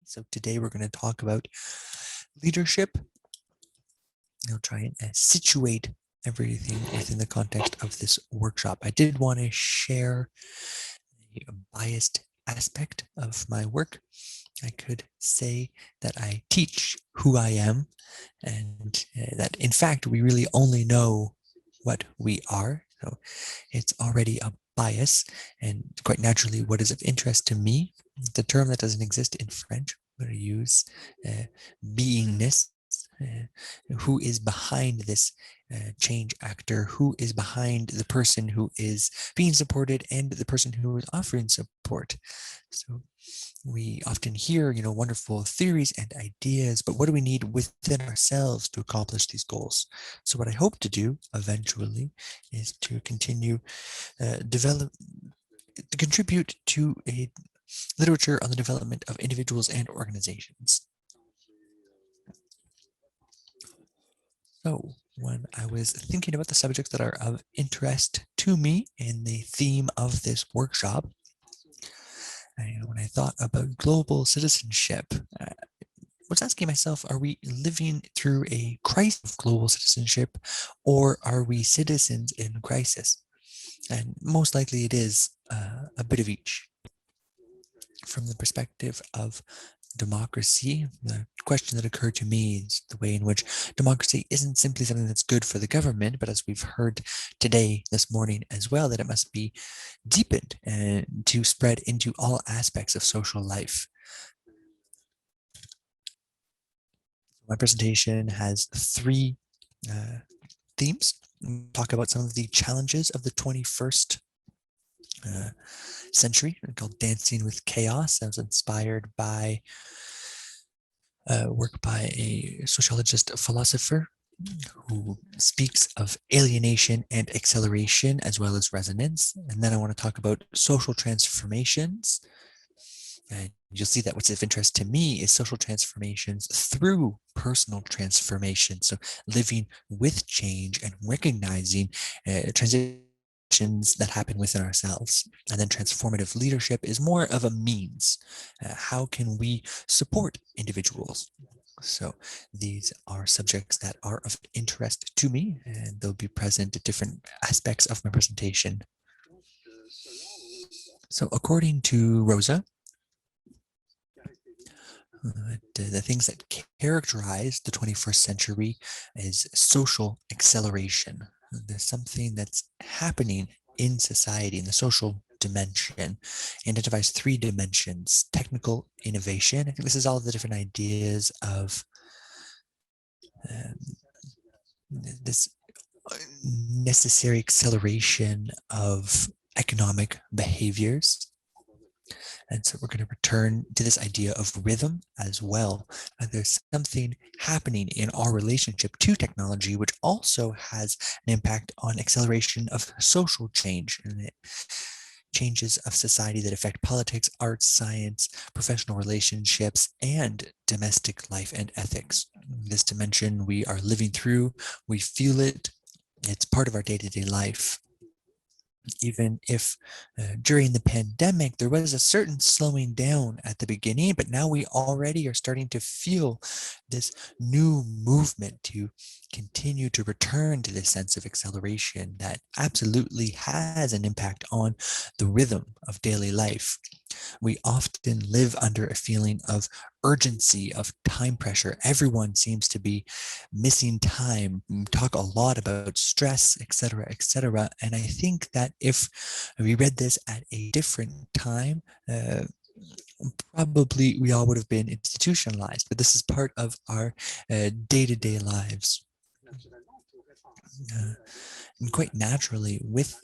So today we're going to talk about leadership. I'll try and situate everything within the context of this workshop. I did want to share a biased aspect of my work. I could say that I teach who I am, and that in fact we really only know what we are. So it's already a bias, and quite naturally what is of interest to me, the term that doesn't exist in French, I'm going to use beingness. Who is behind this change actor? Who is behind the person who is being supported and the person who is offering support? So we often hear, wonderful theories and ideas, but what do we need within ourselves to accomplish these goals? So what I hope to do eventually is to continue to contribute to a literature on the development of individuals and organizations. So when I was thinking about the subjects that are of interest to me in the theme of this workshop, when I thought about global citizenship, I was asking myself, are we living through a crisis of global citizenship, or are we citizens in crisis? And most likely it is a bit of each. From the perspective of democracy, the question that occurred to me is the way in which democracy isn't simply something that's good for the government, but as we've heard today, this morning as well, that it must be deepened and to spread into all aspects of social life. My presentation has three themes. We'll talk about some of the challenges of the 21st century, called Dancing with Chaos. I was inspired by work by a sociologist, philosopher, who speaks of alienation and acceleration as well as resonance. And then I want to talk about social transformations. And you'll see that what's of interest to me is social transformations through personal transformation. So living with change and recognizing transitions that happen within ourselves. And then transformative leadership is more of a means. How can we support individuals? So these are subjects that are of interest to me, and they'll be present at different aspects of my presentation. So according to Rosa, the things that characterize the 21st century is social acceleration. There's something that's happening in society, in the social dimension. It identifies three dimensions: technical innovation. I think this is all of the different ideas of this necessary acceleration of economic behaviors. And so we're going to return to this idea of rhythm as well. There's something happening in our relationship to technology, which also has an impact on acceleration of social change and changes of society that affect politics, arts, science, professional relationships, and domestic life and ethics. This dimension we are living through, we feel it, it's part of our day-to-day life. Even if during the pandemic, there was a certain slowing down at the beginning, but now we already are starting to feel this new movement to continue to return to this sense of acceleration that absolutely has an impact on the rhythm of daily life. We often live under a feeling of urgency, of time pressure. Everyone seems to be missing time. We talk a lot about stress, etc., etc. And I think that if we read this at a different time, probably we all would have been institutionalized, but this is part of our day-to-day lives. And quite naturally, with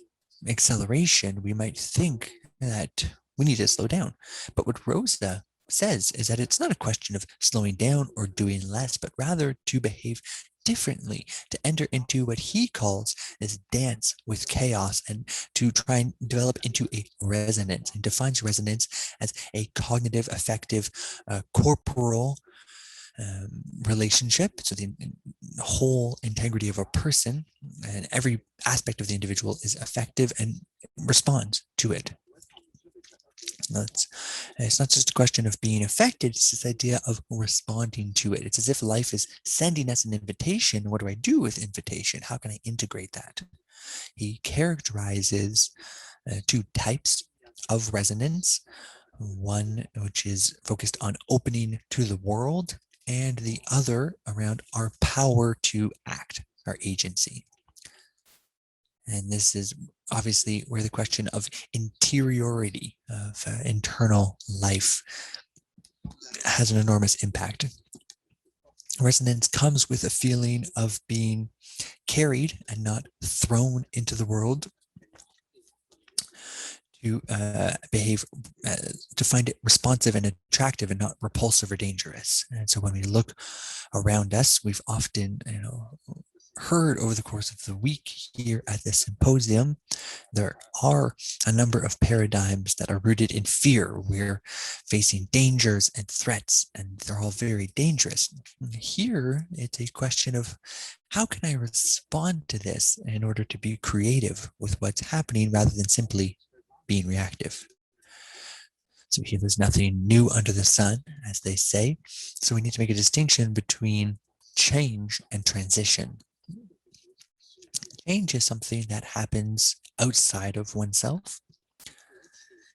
acceleration, we might think that we need to slow down. But what Rosa says is that it's not a question of slowing down or doing less, but rather to behave differently, to enter into what he calls this dance with chaos and to try and develop into a resonance, and defines resonance as a cognitive, affective, corporal relationship. So the whole integrity of a person and every aspect of the individual is effective and responds to it. It's not just a question of being affected, it's this idea of responding to it. It's as if life is sending us an invitation. What do I do with invitation? How can I integrate that? He characterizes two types of resonance, one which is focused on opening to the world, and the other around our power to act, our agency. And this is obviously where the question of interiority, of internal life, has an enormous impact. Resonance comes with a feeling of being carried and not thrown into the world, to behave, to find it responsive and attractive and not repulsive or dangerous. And so when we look around us, we've often, heard over the course of the week here at this symposium, there are a number of paradigms that are rooted in fear. We're facing dangers and threats, and they're all very dangerous. Here, it's a question of how can I respond to this in order to be creative with what's happening rather than simply being reactive. So here there's nothing new under the sun, as they say. So we need to make a distinction between change and transition. Change is something that happens outside of oneself.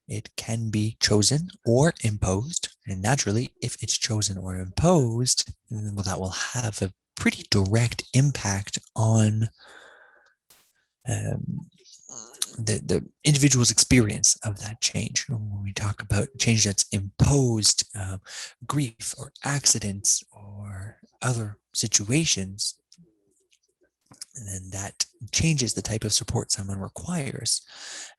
It can be chosen or imposed. And naturally, if it's chosen or imposed, well, that will have a pretty direct impact on the individual's experience of that change. When we talk about change that's imposed, grief or accidents or other situations, and then that changes the type of support someone requires.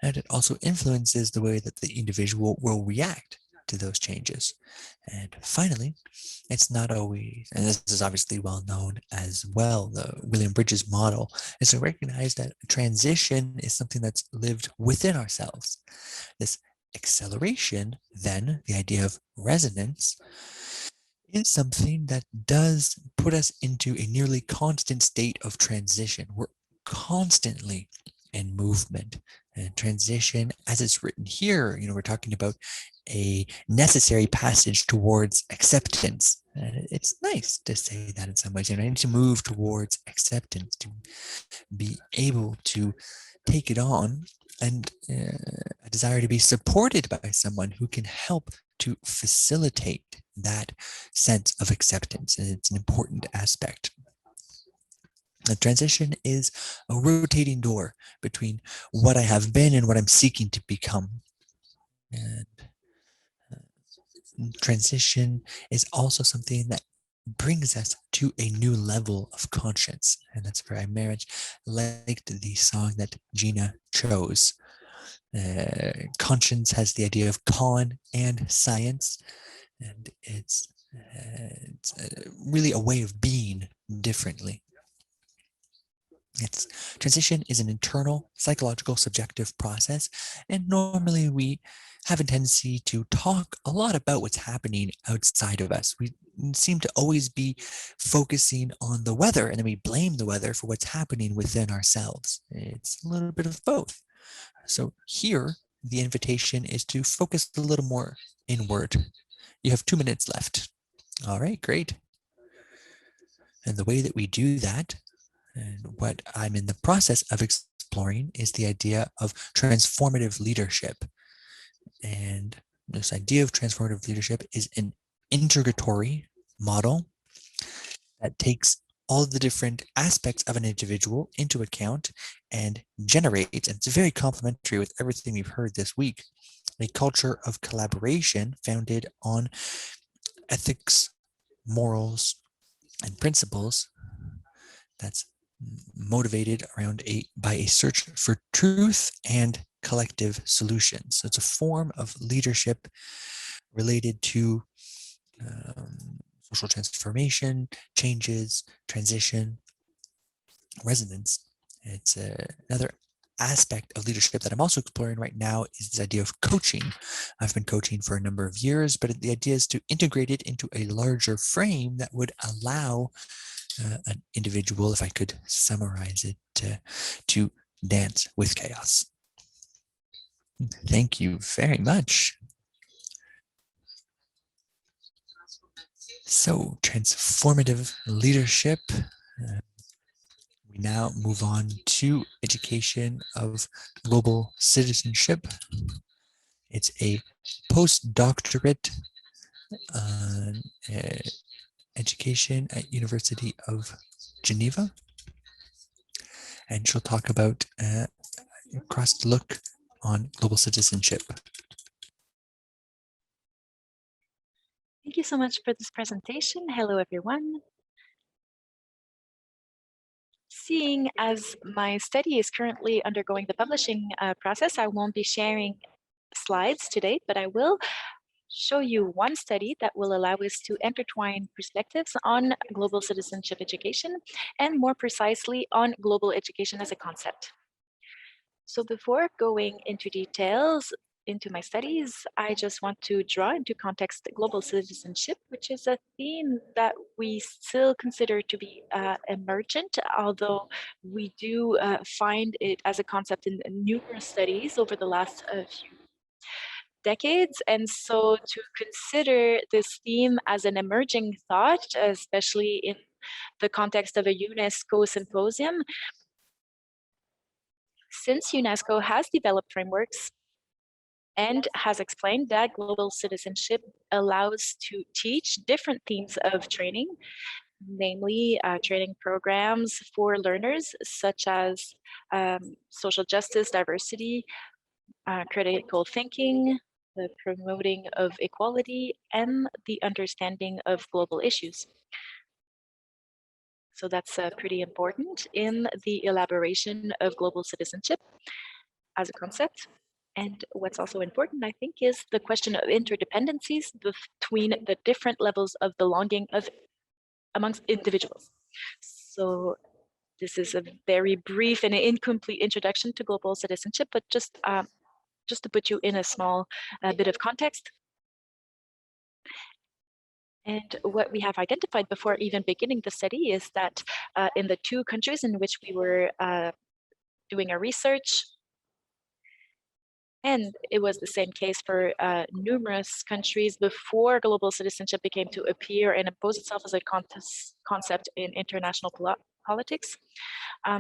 And it also influences the way that the individual will react to those changes. And finally, it's not always, and this is obviously well known as well, the William Bridges model, is to recognize that transition is something that's lived within ourselves. This acceleration, then, the idea of resonance, is something that does put us into a nearly constant state of transition. We're constantly in movement. And transition, as it's written here, we're talking about a necessary passage towards acceptance. And it's nice to say that in some ways. I need to move towards acceptance, to be able to take it on, and a desire to be supported by someone who can help to facilitate that sense of acceptance. And it's an important aspect. The transition is a rotating door between what I have been and what I'm seeking to become. And transition is also something that brings us to a new level of conscience. And that's where I very much liked the song that Gina chose. Conscience has the idea of con and science, and it's really a way of being differently. Transition is an internal, psychological, subjective process, and normally we have a tendency to talk a lot about what's happening outside of us. We seem to always be focusing on the weather, and then we blame the weather for what's happening within ourselves. It's a little bit of both. So here, the invitation is to focus a little more inward. You have 2 minutes left. All right, great. And the way that we do that, and what I'm in the process of exploring, is the idea of transformative leadership. And this idea of transformative leadership is an integratory model that takes all the different aspects of an individual into account and generates, and it's very complementary with everything we've heard this week, a culture of collaboration founded on ethics, morals, and principles that's motivated by a search for truth and collective solutions. So it's a form of leadership related to social transformation, changes, transition, resonance. It's another aspect of leadership that I'm also exploring right now is this idea of coaching. I've been coaching for a number of years, but the idea is to integrate it into a larger frame that would allow an individual, if I could summarize it, to dance with chaos. Thank you very much. So, transformative leadership. We now move on to education of global citizenship. It's a postdoctorate education at University of Geneva. And she'll talk about a cross look on global citizenship. Thank you so much for this presentation. Hello, everyone. Seeing as my study is currently undergoing the publishing process, I won't be sharing slides today, but I will show you one study that will allow us to intertwine perspectives on global citizenship education and more precisely on global education as a concept. So before going into details into my studies, I just want to draw into context global citizenship, which is a theme that we still consider to be emergent, although we do find it as a concept in numerous studies over the last few decades. And so to consider this theme as an emerging thought, especially in the context of a UNESCO symposium, since UNESCO has developed frameworks and has explained that global citizenship allows to teach different themes of training, namely training programs for learners such as social justice, diversity, critical thinking, the promoting of equality, and the understanding of global issues. So that's pretty important in the elaboration of global citizenship as a concept. And what's also important, I think, is the question of interdependencies between the different levels of belonging amongst individuals. So this is a very brief and incomplete introduction to global citizenship, but just to put you in a small bit of context. And what we have identified before even beginning the study is that in the two countries in which we were doing our research, and it was the same case for numerous countries before global citizenship became to appear and impose itself as a concept in international politics.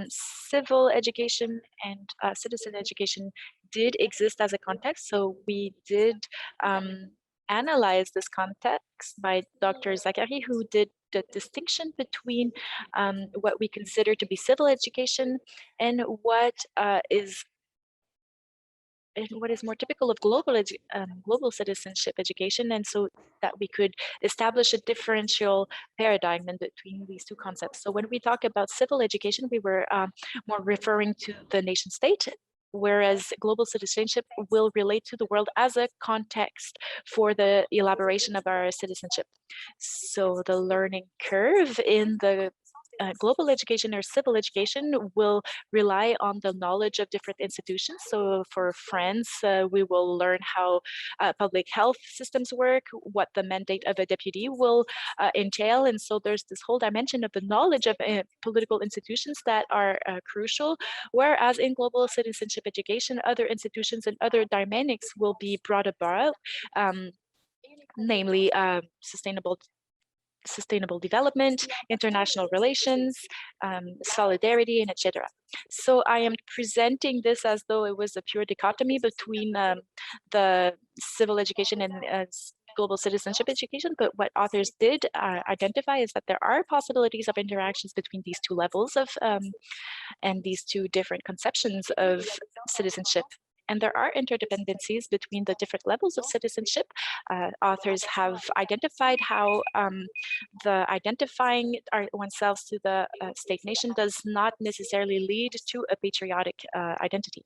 Civil education and citizen education did exist as a context, so we did analyze this context by Dr. Zachary, who did the distinction between what we consider to be civil education and what is more typical of global citizenship education, and so that we could establish a differential paradigm in between these two concepts. So when we talk about civil education, we were more referring to the nation state, whereas global citizenship will relate to the world as a context for the elaboration of our citizenship. So the learning curve in the global education or civil education will rely on the knowledge of different institutions. So for France, we will learn how public health systems work, what the mandate of a deputy will entail. And so there's this whole dimension of the knowledge of political institutions that are crucial, whereas in global citizenship education, other institutions and other dynamics will be brought about, namely sustainable development, international relations, solidarity, and etc. So I am presenting this as though it was a pure dichotomy between the civil education and global citizenship education, but what authors did identify is that there are possibilities of interactions between these two levels of and these two different conceptions of citizenship. And there are interdependencies between the different levels of citizenship. Authors have identified how the identifying oneself to the state nation does not necessarily lead to a patriotic identity.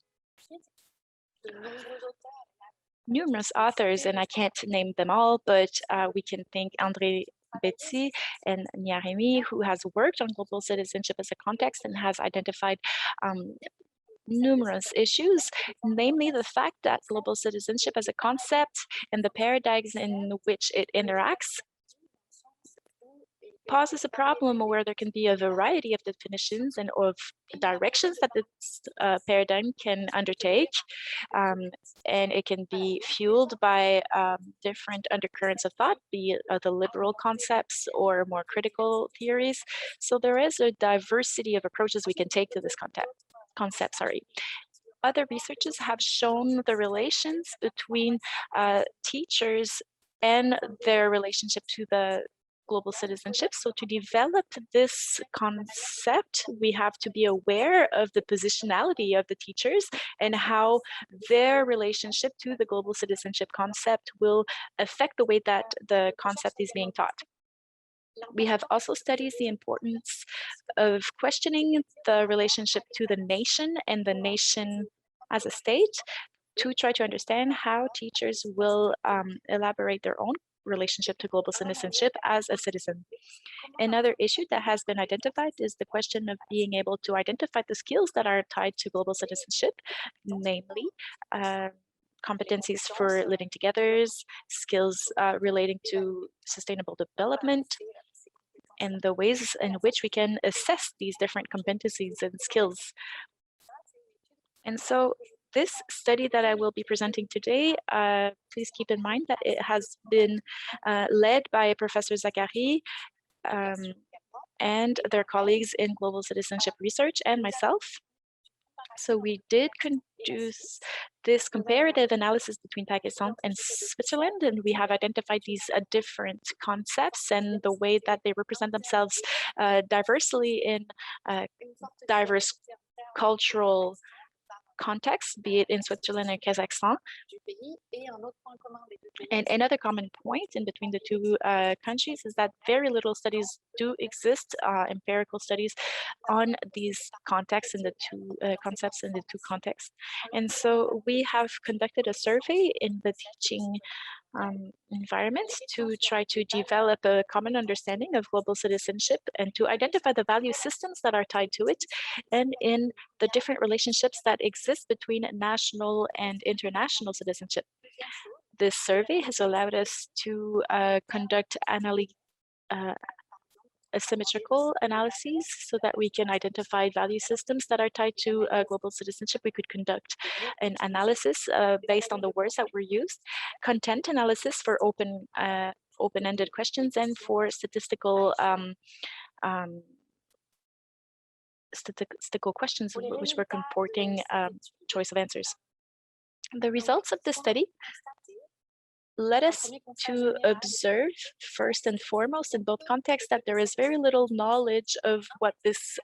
Numerous authors, and I can't name them all, but we can thank André Betsy and Myriam, who has worked on global citizenship as a context and has identified numerous issues, namely the fact that global citizenship as a concept and the paradigms in which it interacts poses a problem where there can be a variety of definitions and of directions that this paradigm can undertake. And it can be fueled by different undercurrents of thought, be it the liberal concepts or more critical theories. So there is a diversity of approaches we can take to this concept. Other researchers have shown the relations between teachers and their relationship to the global citizenship. So to develop this concept, we have to be aware of the positionality of the teachers and how their relationship to the global citizenship concept will affect the way that the concept is being taught. We have also studied the importance of questioning the relationship to the nation and the nation as a state to try to understand how teachers will elaborate their own relationship to global citizenship as a citizen. Another issue that has been identified is the question of being able to identify the skills that are tied to global citizenship, namely competencies for living together, skills relating to sustainable development, and the ways in which we can assess these different competencies and skills. And so this study that I will be presenting today, please keep in mind that it has been led by Professor Zachary and their colleagues in global citizenship research and myself. So we did conduce this comparative analysis between Pakistan and Switzerland, and we have identified these different concepts and the way that they represent themselves diversely in diverse cultural contexts, be it in Switzerland and Kazakhstan. And another common point in between the two countries is that very little studies do exist, empirical studies on these contexts in the two concepts in the two contexts. And so we have conducted a survey in the teaching environments to try to develop a common understanding of global citizenship and to identify the value systems that are tied to it and in the different relationships that exist between national and international citizenship. This survey has allowed us to conduct asymmetrical analyses so that we can identify value systems that are tied to global citizenship. We could conduct an analysis based on the words that were used, content analysis for open-ended questions, and for statistical questions which were comporting choice of answers. The results of this study led us to observe, first and foremost, in both contexts, that there is very little knowledge of what this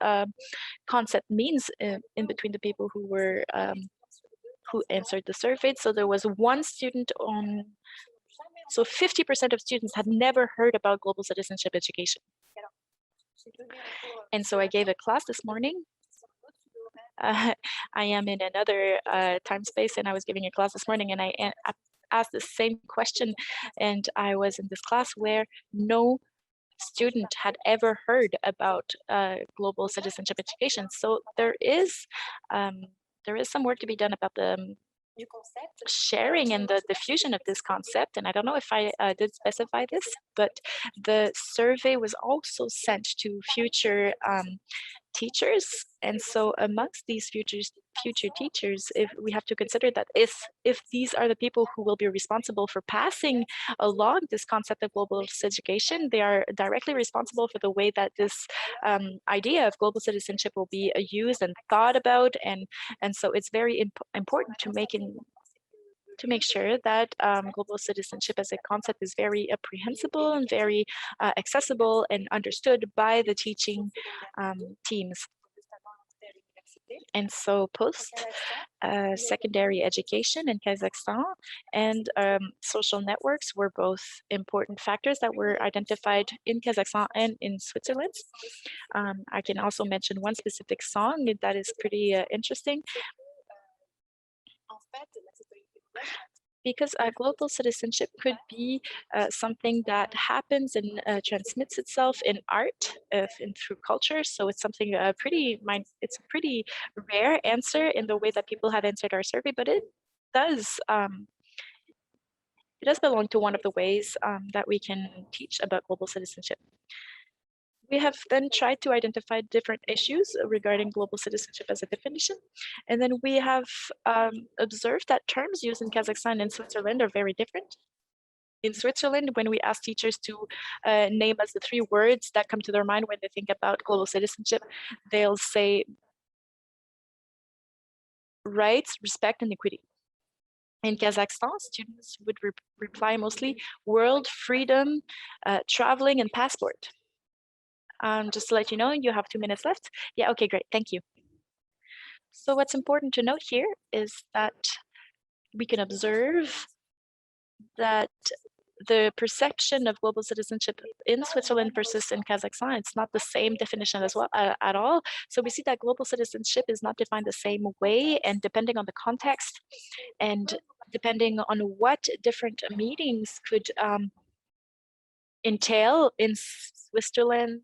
concept means in between the people who were who answered the survey. So there was one student on, so 50% of students had never heard about global citizenship education. And so I gave a class this morning. I am in another time space, and I was giving a class this morning, and I asked the same question, and I was in this class where no student had ever heard about global citizenship education. So there is some work to be done about the sharing and the diffusion of this concept. And I don't know if I did specify this, but the survey was also sent to future teachers. And so amongst these future teachers, if we have to consider that if these are the people who will be responsible for passing along this concept of global education, they are directly responsible for the way that this idea of global citizenship will be used and thought about. And so it's very important to make sure that global citizenship as a concept is very apprehensible and very accessible and understood by the teaching teams. And so post-secondary education in Kazakhstan and social networks were both important factors that were identified in Kazakhstan and in Switzerland. I can also mention one specific song that is pretty interesting. Because global citizenship could be something that happens and transmits itself in art and through culture. So it's something it's a pretty rare answer in the way that people have answered our survey, but it does belong to one of the ways that we can teach about global citizenship. We have then tried to identify different issues regarding global citizenship as a definition. And then we have observed that terms used in Kazakhstan and Switzerland are very different. In Switzerland, when we ask teachers to name us the 3 words that come to their mind when they think about global citizenship, they'll say rights, respect, and equity. In Kazakhstan, students would reply mostly world, freedom, traveling, and passport. Just to let you know, you have 2 minutes left. Yeah, okay, great, thank you. So what's important to note here is that we can observe that the perception of global citizenship in Switzerland versus in Kazakhstan, it's not the same definition as well at all. So we see that global citizenship is not defined the same way, and depending on the context and depending on what different meetings could entail in Switzerland,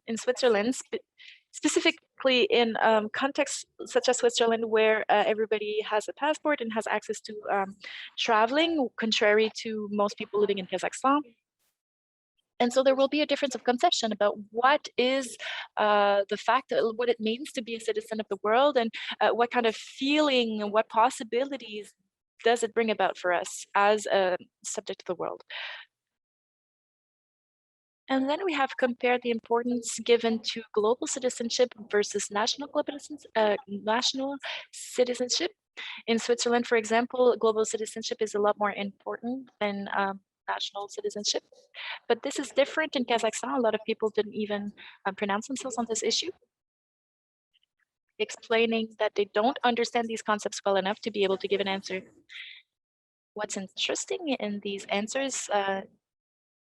specifically in contexts such as Switzerland, where everybody has a passport and has access to traveling, contrary to most people living in Kazakhstan. And so there will be a difference of conception about what is the fact, what it means to be a citizen of the world, and what kind of feeling and what possibilities does it bring about for us as a subject of the world. And then we have compared the importance given to global citizenship versus national citizenship. In Switzerland, for example, global citizenship is a lot more important than national citizenship. But this is different in Kazakhstan. A lot of people didn't even pronounce themselves on this issue, explaining that they don't understand these concepts well enough to be able to give an answer. What's interesting in these answers,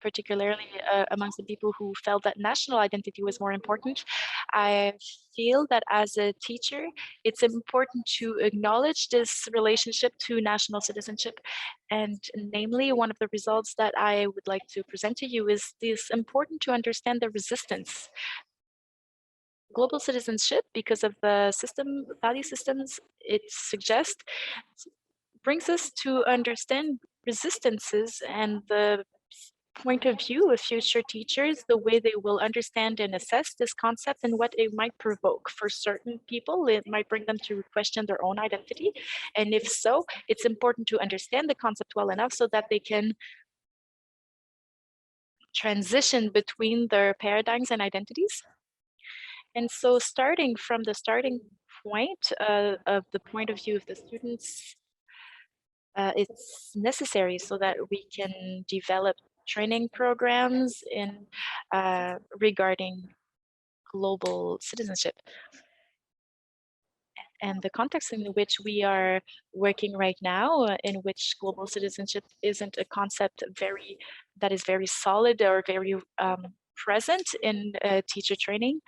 particularly amongst the people who felt that national identity was more important, I feel that as a teacher, it's important to acknowledge this relationship to national citizenship. And namely, one of the results that I would like to present to you is this important to understand the resistance. Global citizenship, because of the value systems it suggests, brings us to understand resistances and the point of view of future teachers, the way they will understand and assess this concept and what it might provoke. For certain people, it might bring them to question their own identity. And if so, it's important to understand the concept well enough so that they can transition between their paradigms and identities. And so starting from the starting point of the point of view of the students, it's necessary so that we can develop training programs in regarding global citizenship. And the context in which we are working right now, in which global citizenship isn't a concept that is very solid or very present in teacher training.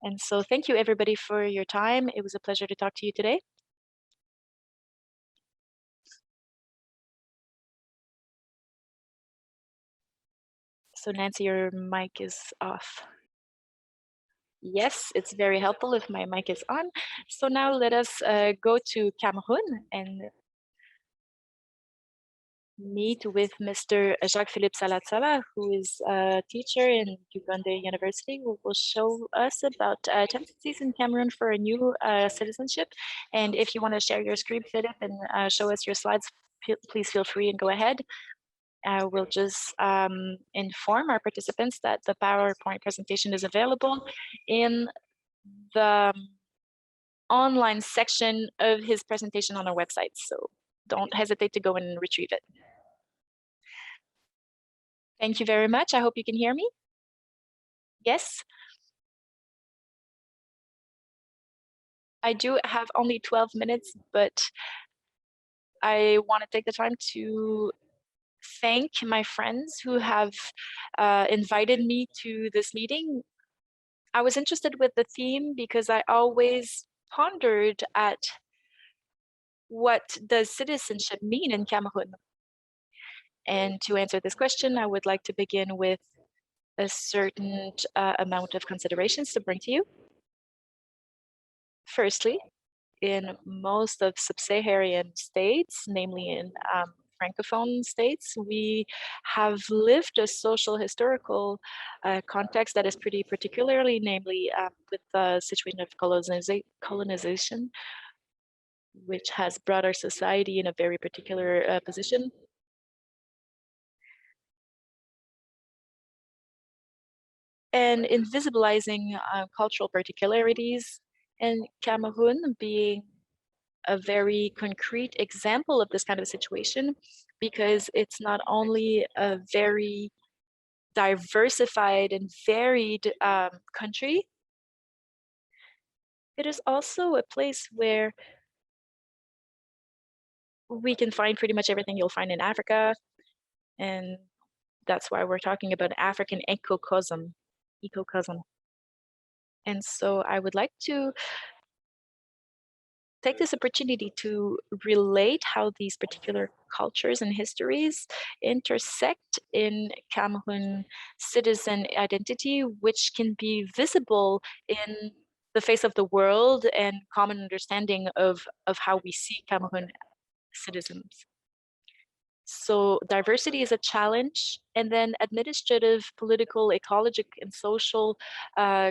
And so thank you everybody for your time. It was a pleasure to talk to you today. So Nancy, your mic is off. Yes, it's very helpful if my mic is on. So now let us go to Cameroun and meet with Mr. Jacques Philippe Tsala, who is a teacher in Uganda University, who will show us about tendencies in Cameroun for a new citizenship. And if you want to share your screen, Philippe, and show us your slides, please feel free and go ahead. We'll just inform our participants that the PowerPoint presentation is available in the online section of his presentation on our website. So don't hesitate to go and retrieve it. Thank you very much. I hope you can hear me. Yes. I do have only 12 minutes, but I want to take the time to thank my friends who have invited me to this meeting. I was interested with the theme because I always pondered at what does citizenship mean in Cameroun? And to answer this question, I would like to begin with a certain amount of considerations to bring to you. Firstly, in most of sub-Saharan states, namely in Francophone states, we have lived a social historical context that is pretty particularly, namely with the situation of colonization, which has brought our society in a very particular position. And invisibilizing cultural particularities, and Cameroun being a very concrete example of this kind of situation, because it's not only a very diversified and varied country, it is also a place where we can find pretty much everything you'll find in Africa, and that's why we're talking about African ecocosm. And so I would like to take this opportunity to relate how these particular cultures and histories intersect in Cameroon citizen identity, which can be visible in the face of the world and common understanding of how we see Cameroon citizens. So diversity is a challenge, and then administrative, political, ecological, and social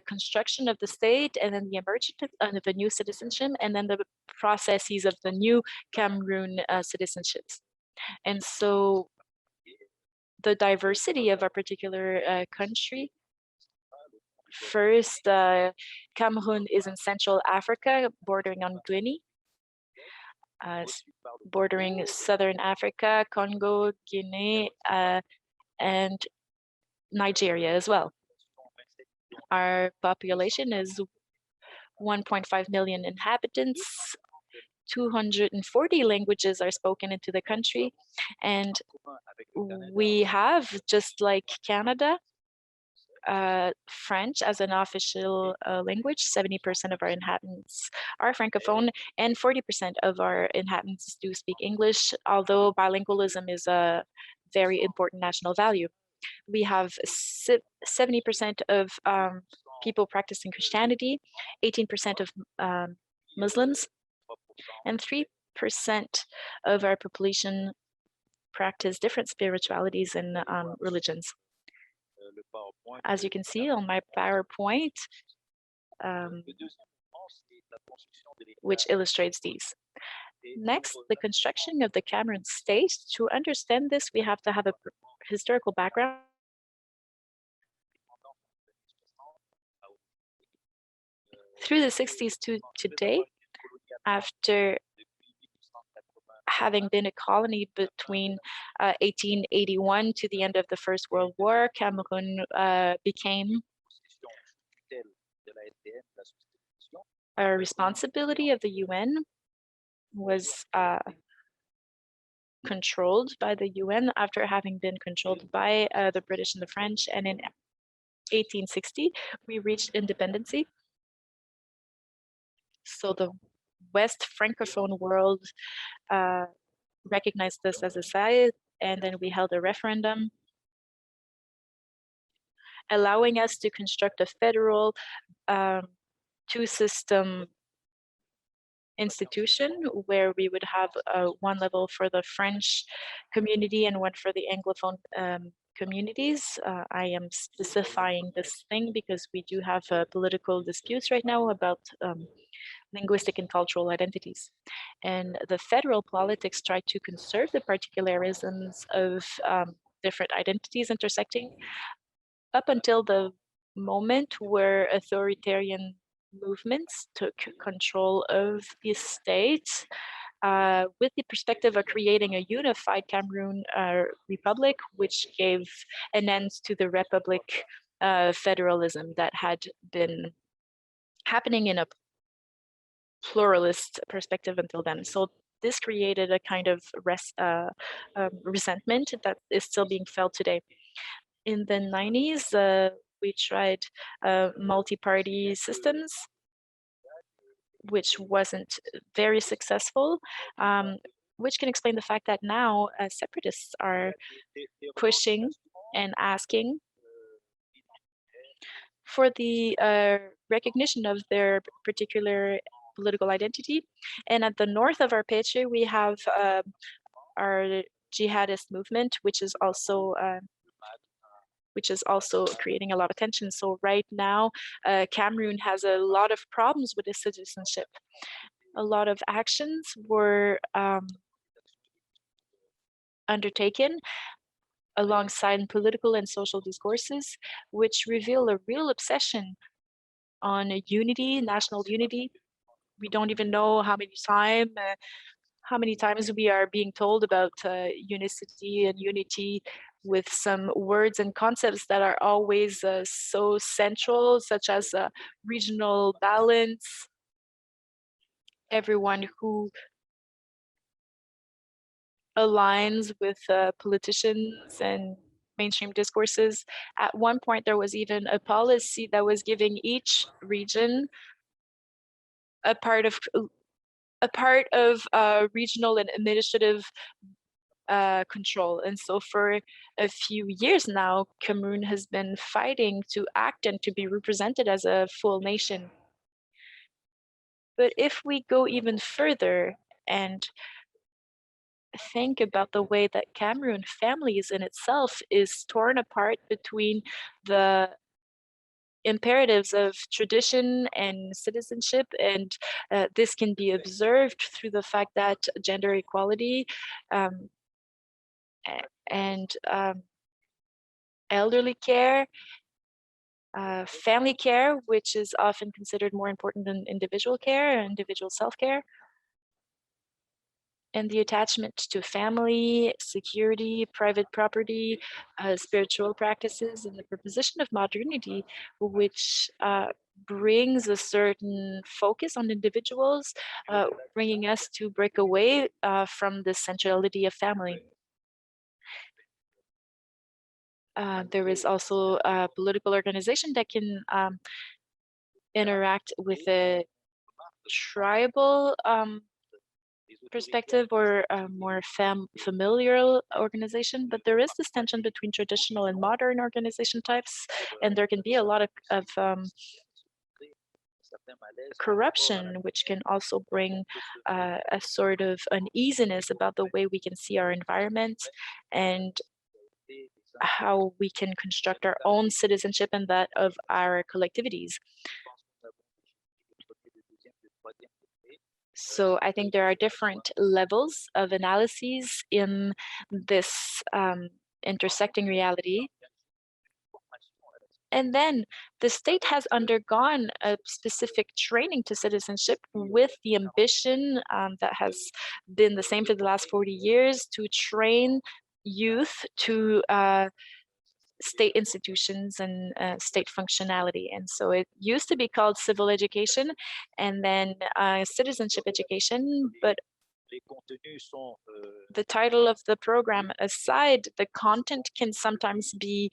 construction of the state, and then the emergence of the new citizenship, and then the processes of the new Cameroon citizenships. And so the diversity of our particular country, first, Cameroon is in Central Africa, bordering on Guinea. Bordering Southern Africa, Congo, Guinea, and Nigeria as well. Our population is 1.5 million inhabitants. 240 languages are spoken into the country, and we have, just like Canada, French as an official language. 70% of our inhabitants are Francophone, and 40% of our inhabitants do speak English, although bilingualism is a very important national value. We have 70% of people practicing Christianity, 18% of Muslims, and 3% of our population practice different spiritualities and religions. As you can see on my PowerPoint, which illustrates these. Next, the construction of the Cameroon state. To understand this, we have to have a historical background. Through the 60s to today, after having been a colony between 1881 to the end of the First World War, Cameroon became a responsibility of the UN, was controlled by the UN after having been controlled by the British and the French. And in 1860, we reached independency. So the West Francophone world recognized this as a site, and then we held a referendum allowing us to construct a federal two-system institution where we would have one level for the French community and one for the Anglophone communities. I am specifying this thing because we do have political disputes right now about linguistic and cultural identities. And the federal politics try to conserve the particularisms of different identities intersecting up until the moment where authoritarian movements took control of the state with the perspective of creating a unified Cameroon republic, which gave an end to the republic federalism that had been happening in a pluralist perspective until then. So this created a kind of resentment that is still being felt today. In the 90s, we tried multi-party systems, which wasn't very successful, which can explain the fact that now separatists are pushing and asking for the recognition of their particular political identity. And at the north of our picture, we have our jihadist movement, which is also creating a lot of tension. So right now, Cameroon has a lot of problems with its citizenship. A lot of actions were undertaken alongside political and social discourses, which reveal a real obsession on unity, national unity. We don't even know how many times we are being told about unicity and unity with some words and concepts that are always so central, such as regional balance. Everyone who aligns with politicians and mainstream discourses. At one point, there was even a policy that was giving each region a part of regional and administrative control. And so for a few years now, Cameroon has been fighting to act and to be represented as a full nation. But if we go even further and think about the way that Cameroon families in itself is torn apart between the imperatives of tradition and citizenship, and this can be observed through the fact that gender equality and elderly care, family care, which is often considered more important than individual care, individual self-care, and the attachment to family, security, private property, spiritual practices, and the proposition of modernity, which brings a certain focus on individuals, bringing us to break away from the centrality of family. There is also a political organization that can interact with a tribal perspective or a more familial organization, but there is this tension between traditional and modern organization types, and there can be a lot of corruption, which can also bring a sort of uneasiness about the way we can see our environment and how we can construct our own citizenship and that of our collectivities. So I think there are different levels of analyses in this intersecting reality. And then the state has undergone a specific training to citizenship with the ambition that has been the same for the last 40 years to train youth to state institutions and state functionality. And so it used to be called civil education and then citizenship education, but the title of the program aside, the content can sometimes be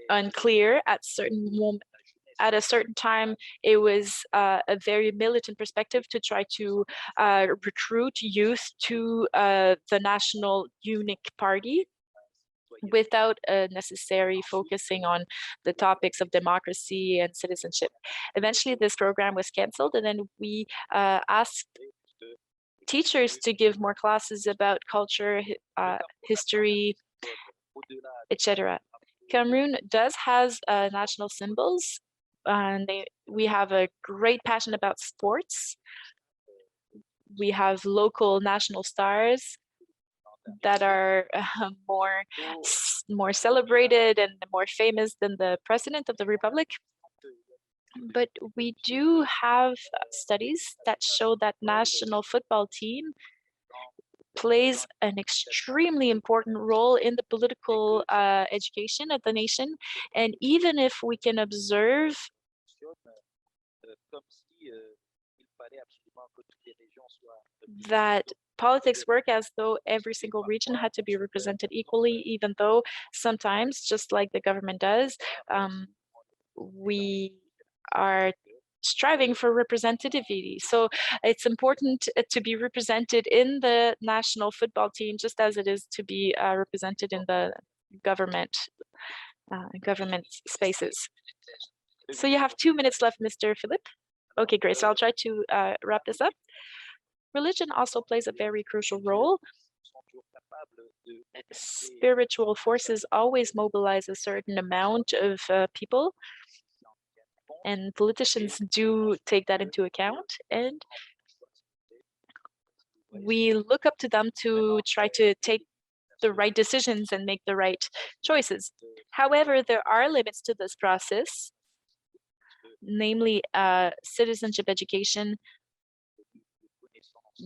unclear at a certain time. It was a very militant perspective to try to recruit youth to the national unique party without a necessary focusing on the topics of democracy and citizenship. Eventually, this program was canceled, and then we asked teachers to give more classes about culture, history, etc. Cameroon does has national symbols, and we have a great passion about sports. We have local national stars that are more celebrated and more famous than the president of the republic. But we do have studies that show that national football team plays an extremely important role in the political education of the nation. And even if we can observe that politics work as though every single region had to be represented equally, even though sometimes, just like the government does, we are striving for representativity. So it's important to be represented in the national football team, just as it is to be represented in the government spaces. So you have 2 minutes left, Mr. Philippe. Okay, great. So I'll try to wrap this up. Religion also plays a very crucial role spiritual forces always mobilize a certain amount of people, and politicians do take that into account, and we look up to them to try to take the right decisions and make the right choices. However, there are limits to this process, namely citizenship education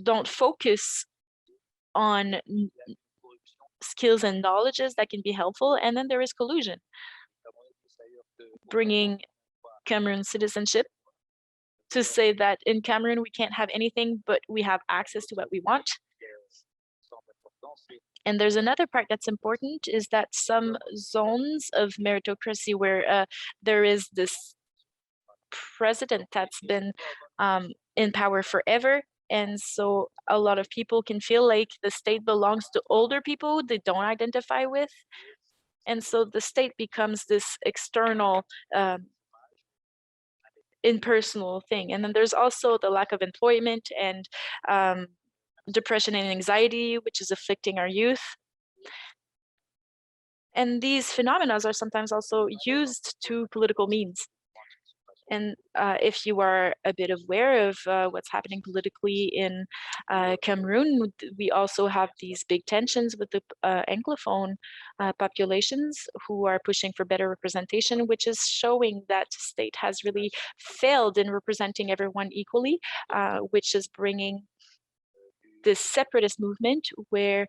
don't focus on skills and knowledges that can be helpful, and then there is collusion, bringing Cameroon citizenship to say that in Cameroon we can't have anything, but we have access to what we want. And there's another part that's important, is that some zones of meritocracy where there is this president that's been in power forever, and so a lot of people can feel like the state belongs to older people they don't identify with, and so the state becomes this external impersonal thing. And then there's also the lack of employment and depression and anxiety, which is afflicting our youth. And these phenomena are sometimes also used to political means. And if you are a bit aware of what's happening politically in Cameroon, we also have these big tensions with the Anglophone populations who are pushing for better representation, which is showing that state has really failed in representing everyone equally, which is bringing this separatist movement where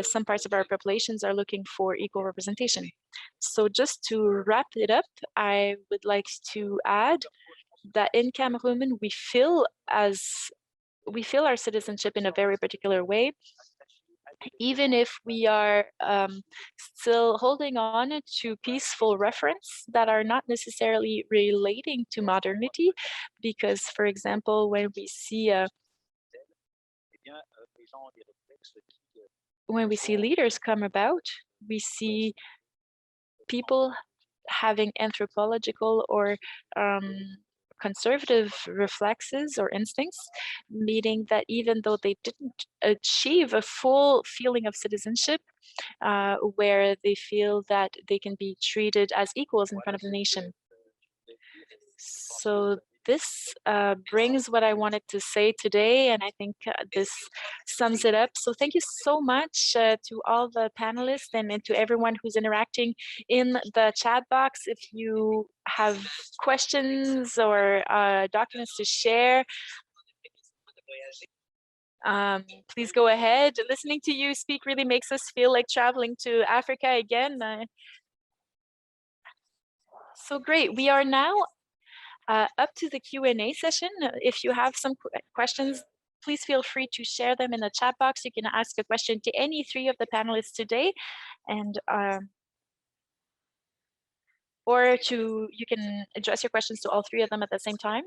some parts of our populations are looking for equal representation. So just to wrap it up, I would like to add that in Cameroon, we feel our citizenship in a very particular way, even if we are still holding on to peaceful reference that are not necessarily relating to modernity, because, for example, when we see leaders come about, we see people having anthropological or conservative reflexes or instincts, meaning that even though they didn't achieve a full feeling of citizenship, where they feel that they can be treated as equals in front of the nation. So this brings what I wanted to say today, and I think this sums it up. So thank you so much to all the panelists and to everyone who's interacting in the chat box. If you have questions or documents to share, please go ahead. Listening to you speak really makes us feel like traveling to Africa again. So great. We are now up to the Q&A session. If you have some questions, please feel free to share them in the chat box. You can ask a question to any three of the panelists today, and you can address your questions to all three of them at the same time.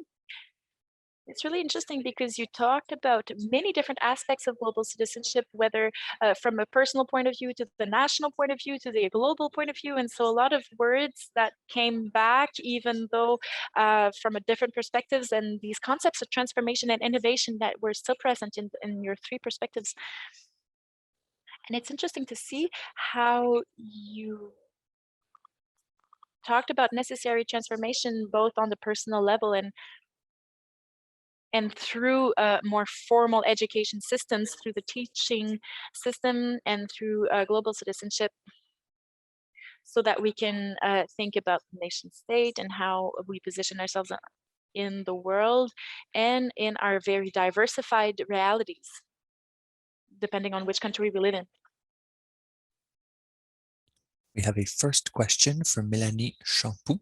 It's really interesting because you talked about many different aspects of global citizenship, whether from a personal point of view to the national point of view to the global point of view. And so a lot of words that came back, even though from a different perspectives, and these concepts of transformation and innovation that were still present in your three perspectives. And it's interesting to see how you talked about necessary transformation, both on the personal level and through more formal education systems, through the teaching system and through global citizenship, so that we can think about the nation state and how we position ourselves in the world and in our very diversified realities, depending on which country we live in. We have a first question from Mélanie Champoux.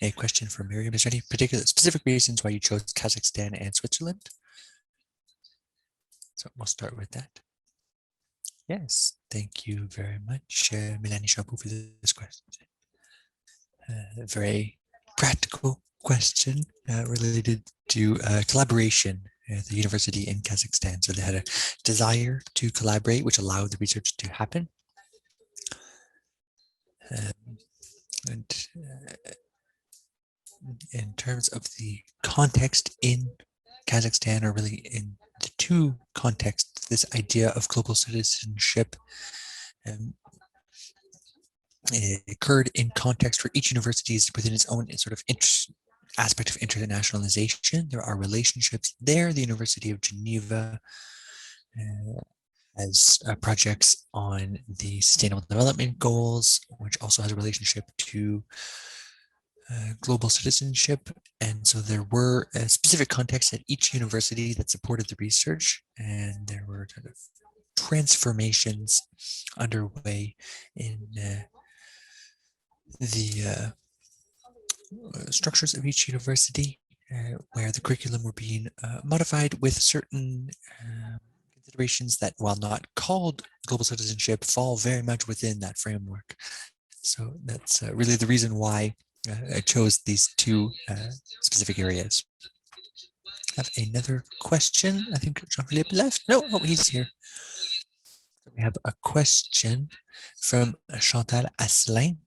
A question for Myriam. Is there any particular specific reasons why you chose Kazakhstan and Switzerland? So we'll start with that. Yes, thank you very much, Mélanie Champoux, for this question. A very practical question related to collaboration at the university in Kazakhstan. So they had a desire to collaborate, which allowed the research to happen. And in terms of the context in Kazakhstan, or really in the two contexts, this idea of global citizenship It occurred in context where each university is within its own sort of aspect of internationalization. There are relationships there. The University of Geneva has projects on the Sustainable Development Goals, which also has a relationship to global citizenship. And so there were specific contexts at each university that supported the research, and there were kind of transformations underway in the structures of each university, where the curriculum were being modified with certain considerations that, while not called global citizenship, fall very much within that framework. So that's really the reason why I chose these two specific areas. I have another question. I think Jean-Philippe left. No, oh, he's here. We have a question from Chantal Asselin.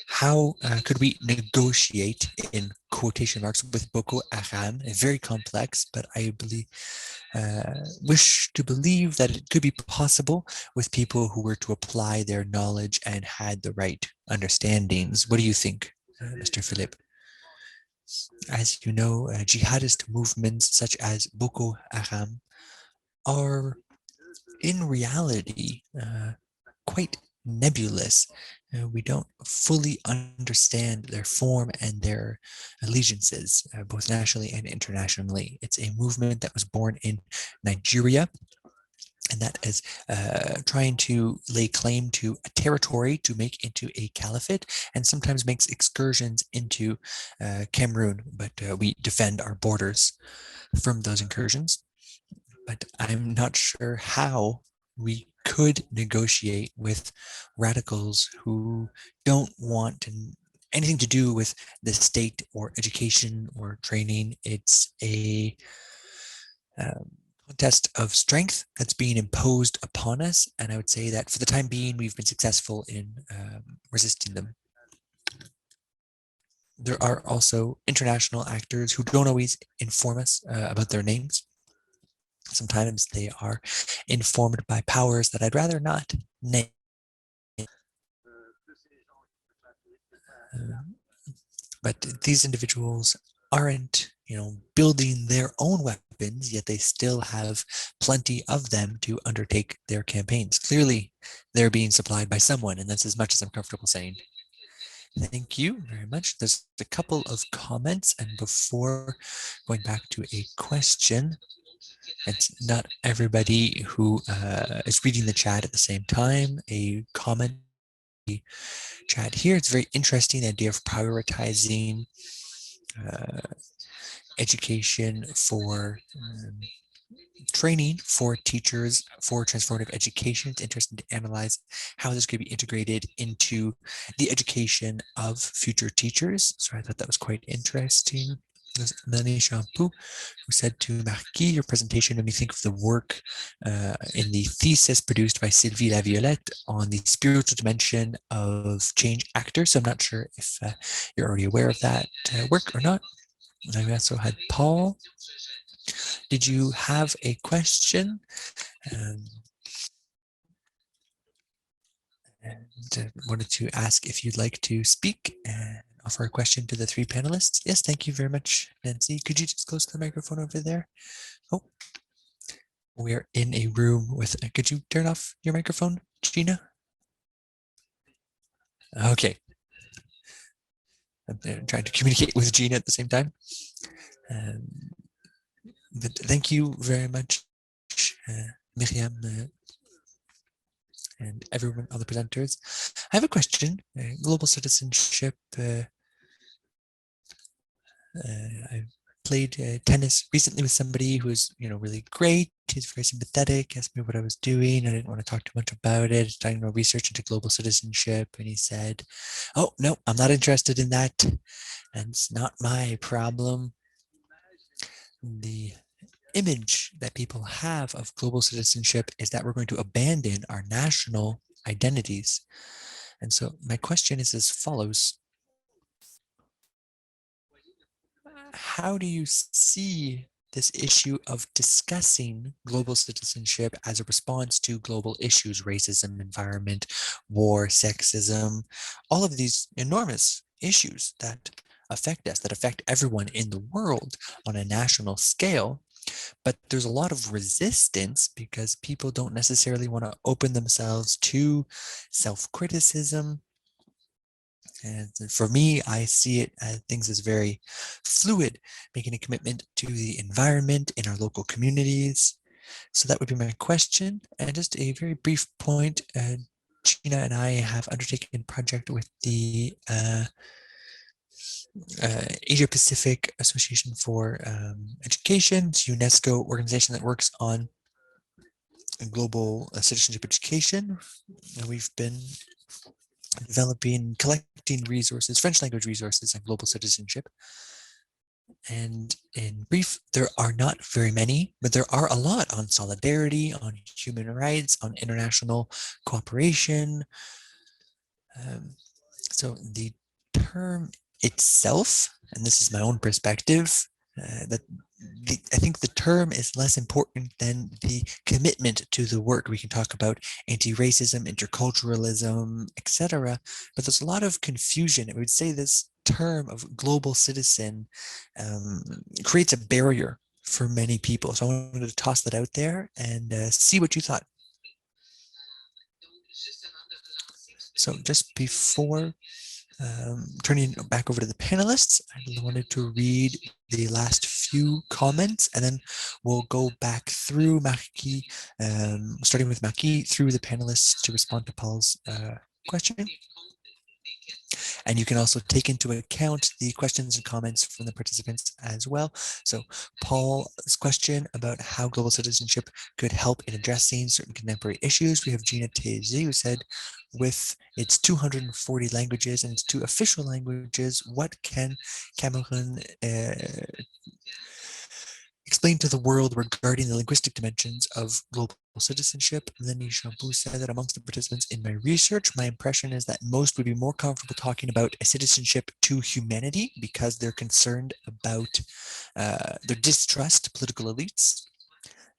How could we negotiate, in quotation marks, with Boko Haram? Very complex, but I believe wish to believe that it could be possible with people who were to apply their knowledge and had the right understandings. What do you think, Mr. Philippe? As you know, jihadist movements such as Boko Haram are in reality quite nebulous. We don't fully understand their form and their allegiances, both nationally and internationally. It's a movement that was born in Nigeria, and that is trying to lay claim to a territory to make into a caliphate, and sometimes makes excursions into Cameroon, but we defend our borders from those incursions. But I'm not sure how we could negotiate with radicals who don't want anything to do with the state or education or training. It's a contest of strength that's being imposed upon us. And I would say that for the time being, we've been successful in resisting them. There are also international actors who don't always inform us about their names. Sometimes they are informed by powers that I'd rather not name. But these individuals aren't, building their own weapons, yet they still have plenty of them to undertake their campaigns. Clearly, they're being supplied by someone, and that's as much as I'm comfortable saying. Thank you very much. There's a couple of comments, and before going back to a question, it's not everybody who is reading the chat at the same time. A comment chat here. It's very interesting, the idea of prioritizing education for training for teachers for transformative education. It's interesting to analyze how this could be integrated into the education of future teachers. So I thought that was quite interesting. There's Melanie Champoux, who said to Marquis, your presentation made me think of the work in the thesis produced by Sylvie Laviolette on the spiritual dimension of change actors. So I'm not sure if you're already aware of that work or not. And I also had Paul. Did you have a question? And wanted to ask if you'd like to speak and offer a question to the three panelists. Yes, thank you very much, Nancy. Could you just close the microphone over there? Oh, we're in a room with, could you turn off your microphone, Gina? Okay. I'm trying to communicate with Gina at the same time. But thank you very much, Myriam, and everyone, all the presenters. I have a question. Global citizenship. I played tennis recently with somebody who was, really great. He's very sympathetic. Asked me what I was doing. I didn't want to talk too much about it. Starting about research into global citizenship, and he said, "Oh no, I'm not interested in that, and it's not my problem." The image that people have of global citizenship is that we're going to abandon our national identities. And so my question is as follows. How do you see this issue of discussing global citizenship as a response to global issues, racism, environment, war, sexism, all of these enormous issues that affect us, that affect everyone in the world on a national scale. But there's a lot of resistance because people don't necessarily want to open themselves to self-criticism. And for me, I see it as things as very fluid, making a commitment to the environment in our local communities. So that would be my question. And just a very brief point, Gina and I have undertaken a project with the Asia Pacific Association for Education, it's a UNESCO organization that works on global citizenship education. And we've been developing, collecting resources, French language resources on global citizenship. And in brief, there are not very many, but there are a lot on solidarity, on human rights, on international cooperation. So the term itself, and this is my own perspective, I think the term is less important than the commitment to the work. We can talk about anti-racism, interculturalism, etc. But there's a lot of confusion. I would say this term of global citizen creates a barrier for many people. So I wanted to toss that out there and see what you thought. So just before turning back over to the panelists, I wanted to read the last few comments, and then we'll go back through Marquis, starting with Marquis, through the panelists to respond to Paul's question. And you can also take into account the questions and comments from the participants as well. So Paul's question about how global citizenship could help in addressing certain contemporary issues. We have Gina Tezi, who said, with its 240 languages and its 2 official languages, what can Cameroun explain to the world regarding the linguistic dimensions of global citizenship? And then Nishampu said that amongst the participants in my research, my impression is that most would be more comfortable talking about a citizenship to humanity because they're concerned about their distrust political elites.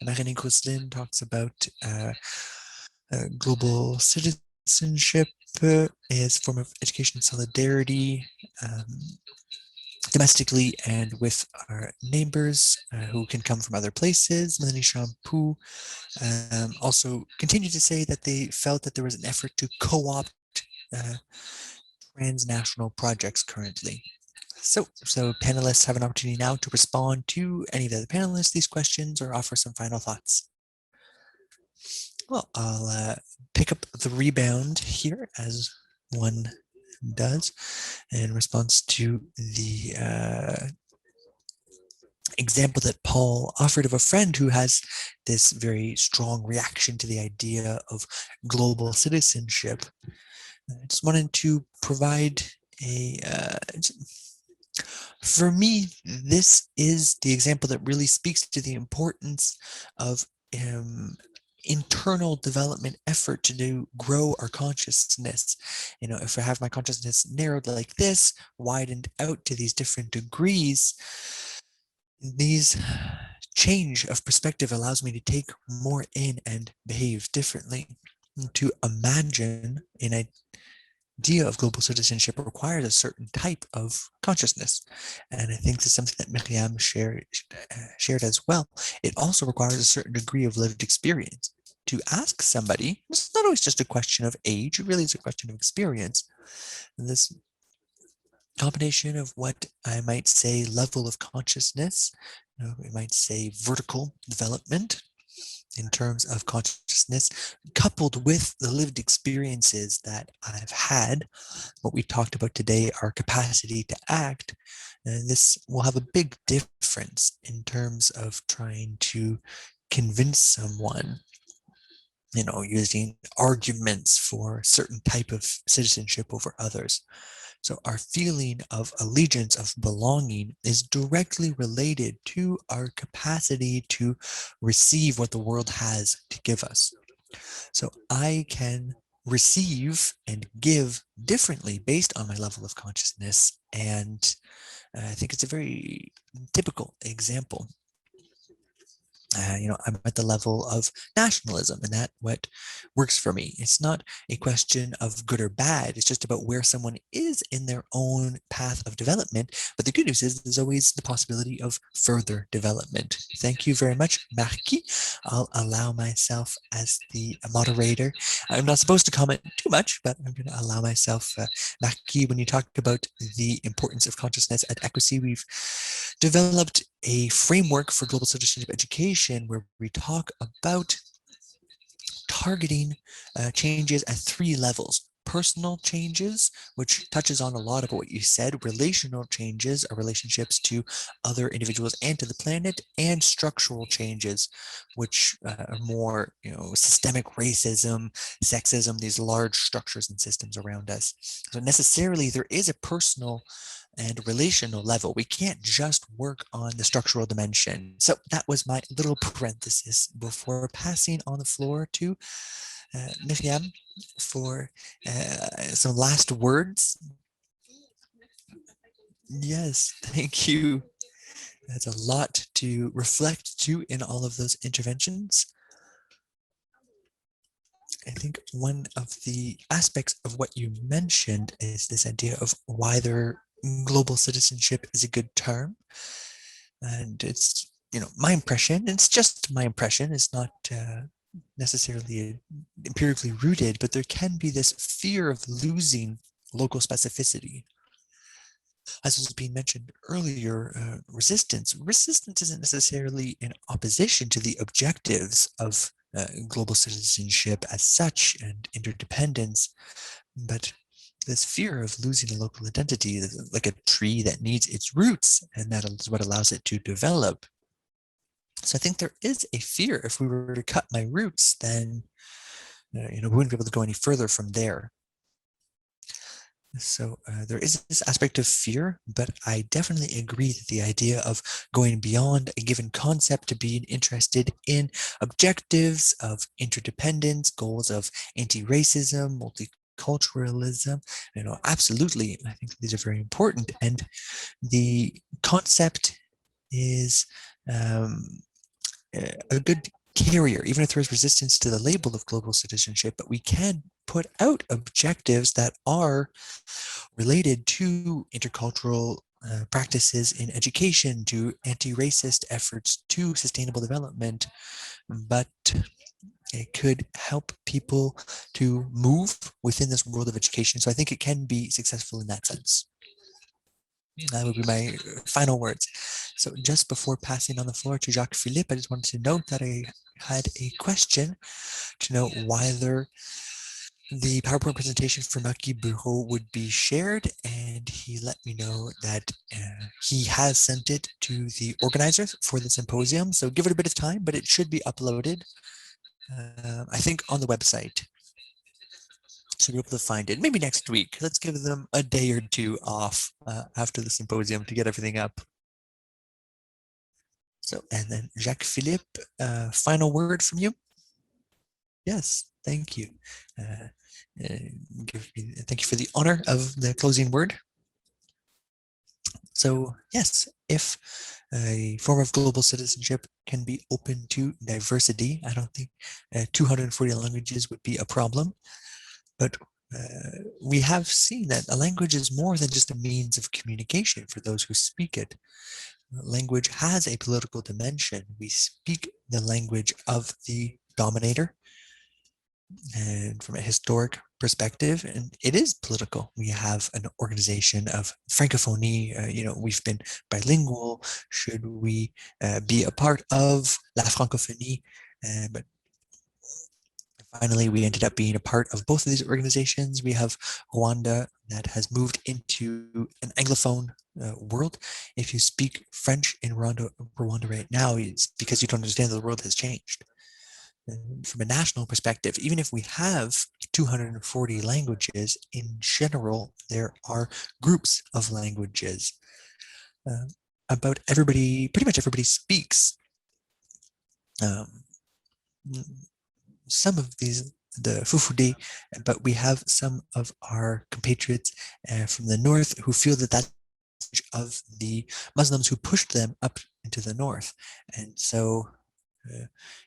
And Marine Coslin talks about global citizenship as a form of education and solidarity, domestically and with our neighbors who can come from other places. Melanie Shampoo also continued to say that they felt that there was an effort to co-opt transnational projects currently. So panelists have an opportunity now to respond to any of the other panelists, these questions, or offer some final thoughts. Well, I'll pick up the rebound here as one does in response to the example that Paul offered of a friend who has this very strong reaction to the idea of global citizenship. I just wanted to provide for me, this is the example that really speaks to the importance of internal development effort to grow our consciousness. You know, if I have my consciousness narrowed like this, widened out to these different degrees, these change of perspective allows me to take more in and behave differently. To imagine an idea of global citizenship requires a certain type of consciousness. And I think this is something that Myriam shared as well. It also requires a certain degree of lived experience. To ask somebody, it's not always just a question of age, it really is a question of experience. And this combination of what I might say level of consciousness, we might say vertical development in terms of consciousness, coupled with the lived experiences that I've had, what we talked about today, our capacity to act, and this will have a big difference in terms of trying to convince someone, you know, using arguments for certain type of citizenship over others. So our feeling of allegiance, of belonging, is directly related to our capacity to receive what the world has to give us. So I can receive and give differently based on my level of consciousness. And I think it's a very typical example. I'm at the level of nationalism, and that what works for me. It's not a question of good or bad. It's just about where someone is in their own path of development. But the good news is there's always the possibility of further development. Thank you very much, Marquis. I'll allow myself as the moderator. I'm not supposed to comment too much, but I'm going to allow myself. Marquis, when you talk about the importance of consciousness at ECOSI, we've developed a framework for global citizenship education where we talk about targeting changes at 3 levels. Personal changes, which touches on a lot of what you said, relational changes, our relationships to other individuals and to the planet, and structural changes, which are more, systemic racism, sexism, these large structures and systems around us. So necessarily there is a personal and relational level. We can't just work on the structural dimension. So that was my little parenthesis before passing on the floor to Myriam for some last words. Yes, thank you. That's a lot to reflect to in all of those interventions. I think one of the aspects of what you mentioned is this idea of whether global citizenship is a good term. And it's, my impression, it's just my impression, it's not necessarily empirically rooted, but there can be this fear of losing local specificity. As was being mentioned earlier, resistance isn't necessarily in opposition to the objectives of global citizenship as such and interdependence, but this fear of losing a local identity, like a tree that needs its roots, and that is what allows it to develop. So I think there is a fear if we were to cut my roots, then we wouldn't be able to go any further from there. So there is this aspect of fear, but I definitely agree that the idea of going beyond a given concept to being interested in objectives of interdependence, goals of anti-racism, multiculturalism, absolutely, I think these are very important. And the concept is a good carrier, even if there's resistance to the label of global citizenship, but we can put out objectives that are related to intercultural practices in education, to anti-racist efforts, to sustainable development, but it could help people to move within this world of education. So I think it can be successful in that sense. That would be my final words. So just before passing on the floor to Jacques Philippe, I just wanted to note that I had a question to know whether the PowerPoint presentation for Marquis Burrows would be shared, and he let me know that he has sent it to the organizers for the symposium. So give it a bit of time, but it should be uploaded, I think, on the website. So you'll be able to find it maybe next week. Let's give them a day or two off after the symposium to get everything up. So, and then Jacques Philippe, final word from you. Yes, thank you. Thank you for the honor of the closing word. So yes, if a form of global citizenship can be open to diversity, I don't think 240 languages would be a problem. But we have seen that a language is more than just a means of communication for those who speak it. Language has a political dimension. We speak the language of the dominator, and from a historic perspective, and it is political. We have an organization of francophonie. We've been bilingual. Should we be a part of la francophonie? But finally, we ended up being a part of both of these organizations. We have Rwanda that has moved into an Anglophone world. If you speak French in Rwanda right now, it's because you don't understand that the world has changed. And from a national perspective, even if we have 240 languages, in general, there are groups of languages. About everybody, pretty much everybody speaks some of these, the Fufude, but we have some of our compatriots from the north who feel that that's of the Muslims who pushed them up into the north. And so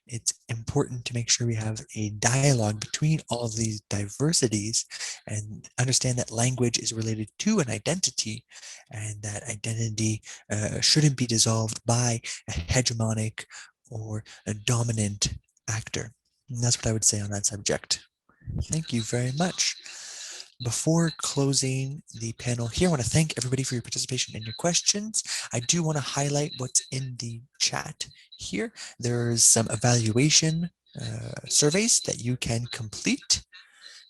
It's important to make sure we have a dialogue between all of these diversities and understand that language is related to an identity, and that identity shouldn't be dissolved by a hegemonic or a dominant actor. And that's what I would say on that subject. Thank you very much. Before closing the panel here, I want to thank everybody for your participation and your questions. I do want to highlight what's in the chat here. There's some evaluation surveys that you can complete.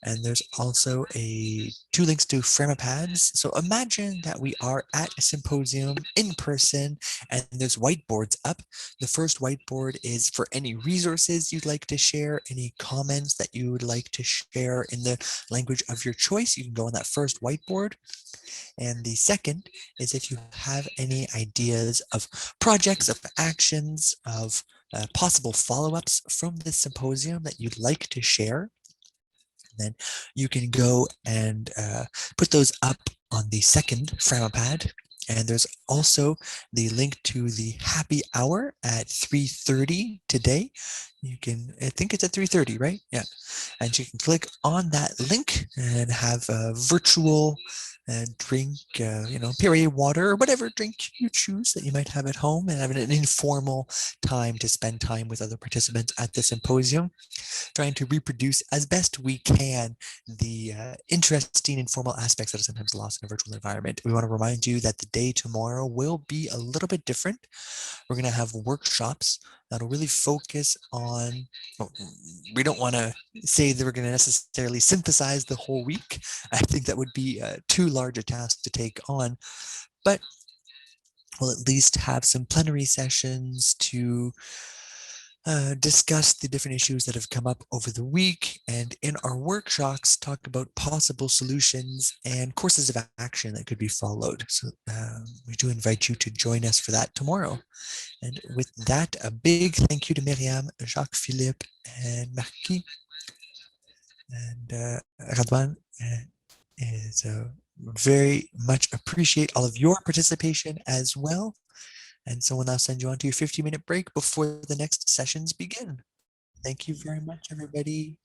And there's also two links to pads. So imagine that we are at a symposium in person and there's whiteboards up. The first whiteboard is for any resources you'd like to share, any comments that you would like to share in the language of your choice. You can go on that first whiteboard. And the second is if you have any ideas of projects, of actions, of possible follow-ups from this symposium that you'd like to share. Then you can go and put those up on the second pad. And there's also the link to the happy hour at 3:30 today. You can, I think it's at 3:30, right? Yeah. And you can click on that link and have a virtual drink, Perrier water or whatever drink you choose that you might have at home, and have an informal time to spend time with other participants at the symposium, trying to reproduce as best we can the interesting informal aspects that are sometimes lost in a virtual environment. We want to remind you that the day tomorrow will be a little bit different. We're going to have workshops that'll really focus on, we don't want to say that we're going to necessarily synthesize the whole week. I think that would be too large a task to take on, but we'll at least have some plenary sessions to discuss the different issues that have come up over the week, and in our workshops talk about possible solutions and courses of action that could be followed. So we do invite you to join us for that tomorrow. And with that, a big thank you to Myriam, Jacques, Philippe, and Marquis, and Radhouane. Is very much appreciate all of your participation as well. And so we'll now send you on to your 15-minute break before the next sessions begin. Thank you very much, everybody.